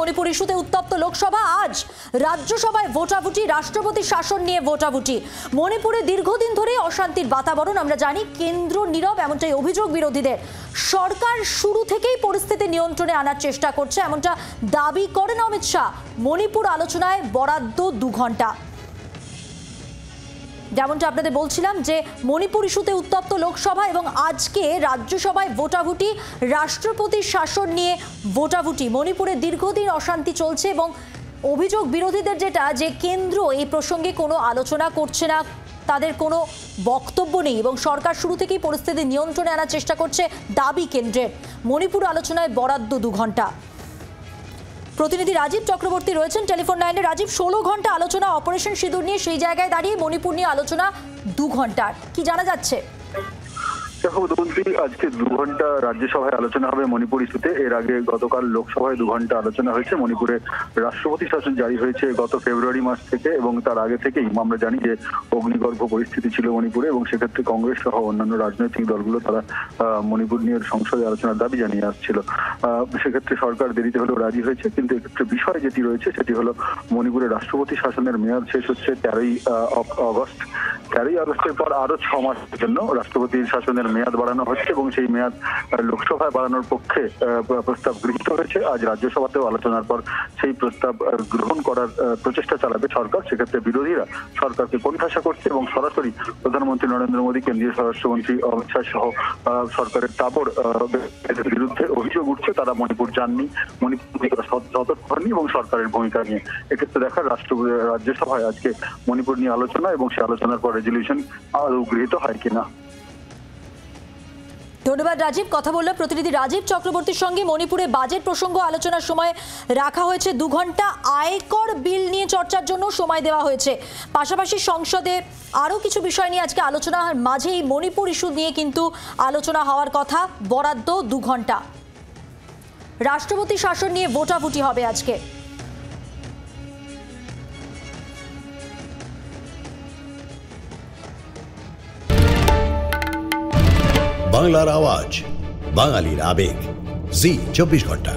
মণিপুর ইস্যুতে উত্তপ্ত লোকসভা। আজ রাজ্যসভায় ভোটাভুটি, রাষ্ট্রপতি শাসন নিয়ে ভোটাভুটি। মণিপুরে দীর্ঘদিন ধরে অশান্তির বাতাবরণ আমরা জানি, কেন্দ্র নীরব এমনটাই অভিযোগ বিরোধীদের। সরকার শুরু থেকেই পরিস্থিতি নিয়ন্ত্রণে আনার চেষ্টা করছে এমনটা দাবি করেন অমিত শাহ। মণিপুর আলোচনায় বরাদ্দ 2 ঘন্টা। যেমনটা আপনাদের বলছিলাম যে মণিপুর ইস্যুতে উত্তপ্ত লোকসভা এবং আজকে রাজ্যসভায় ভোটাভুটি, রাষ্ট্রপতির শাসন নিয়ে ভোটাভুটি। মণিপুরে দীর্ঘদিন অশান্তি চলছে এবং অভিযোগ বিরোধীদের যেটা যে কেন্দ্র এই প্রসঙ্গে কোনো আলোচনা করছে না, তাদের কোনো বক্তব্য নেই এবং সরকার শুরু থেকেই পরিস্থিতি নিয়ন্ত্রণে আনার চেষ্টা করছে, দাবি কেন্দ্রের। মণিপুর আলোচনায় বরাদ্দ 2 ঘন্টা। প্রতিনিধি রাজীব চক্রবর্তী রয়েছেন টেলিফোন লাইনে। রাজীব, 16 ঘন্টা আলোচনা অপারেশন সিঁদুর নিয়ে, সেই জায়গায় দাঁড়িয়ে মণিপুর নিয়ে আলোচনা 2 ঘন্টার, কি জানা যাচ্ছে? দেখো দমন্তী, আজকে 2 ঘন্টা রাজ্যসভায় আলোচনা হবে মণিপুর ইস্যুতে। এর আগে গতকাল লোকসভায় 2 ঘন্টা আলোচনা হয়েছে। মণিপুরে রাষ্ট্রপতি শাসন জারি হয়েছে গত ফেব্রুয়ারি মাস থেকে এবং তার আগে থেকেই আমরা জানি যে অগ্নিগর্ভ পরিস্থিতি ছিল মণিপুরে এবং সেক্ষেত্রে কংগ্রেস সহ অন্যান্য রাজনৈতিক দলগুলো তারা মণিপুর নিয়ে সংসদে আলোচনার দাবি জানিয়ে আসছিল। সেক্ষেত্রে সরকার দেরিতে হলেও রাজি হয়েছে, কিন্তু এক্ষেত্রে বিষয় যেটি রয়েছে সেটি হলো মণিপুরের রাষ্ট্রপতি শাসনের মেয়াদ শেষ হচ্ছে 13ই আগস্ট। 13ই আগস্টের পর আরো 6 মাসের জন্য রাষ্ট্রপতির শাসনের মেয়াদ বাড়ানো হচ্ছে এবং সেই মেয়াদ লোকসভায় বাড়ানোর পক্ষে প্রস্তাব গৃহীত হয়েছে। আজ রাজ্যসভাতেও আলোচনার পর সেই প্রস্তাব গ্রহণ করার প্রচেষ্টা চালাবে সরকার। সেক্ষেত্রে বিরোধীরা সরকারকে কোণঠাসা করছে এবং সরাসরি প্রধানমন্ত্রী নরেন্দ্র মোদী, কেন্দ্রীয় স্বরাষ্ট্রমন্ত্রী অমিত শাহ সহ সরকারের তাবড় বিরুদ্ধে অভিযোগ উঠছে তারা মণিপুর যাননি, মণিপুর সতর্ক হননি এবং সরকারের ভূমিকা নিয়ে। এক্ষেত্রে দেখা রাজ্যসভায় আজকে মণিপুর নিয়ে আলোচনা এবং সেই আলোচনার পর রেজলিউশন আদৌ গৃহীত হয় কিনা। ধন্যবাদ রাজীব। কথা বললাম প্রতিনিধি রাজীব চক্রবর্তীর সঙ্গে। মণিপুরে বাজেট প্রসঙ্গ আলোচনার সময় রাখা হয়েছে 2 ঘন্টা। আয়কর বিল নিয়ে চর্চার জন্য সময় দেওয়া হয়েছে। পাশাপাশি সংসদে আরও কিছু বিষয় নিয়ে আজকে আলোচনার মাঝেই মণিপুর ইস্যু নিয়ে কিন্তু আলোচনা হওয়ার কথা। বরাদ্দ 2 ঘন্টা। রাষ্ট্রপতি শাসন নিয়ে ভোটাভুটি হবে আজকে। বাংলার আওয়াজ, বাঙালির আবেগ, জি 24 ঘন্টা।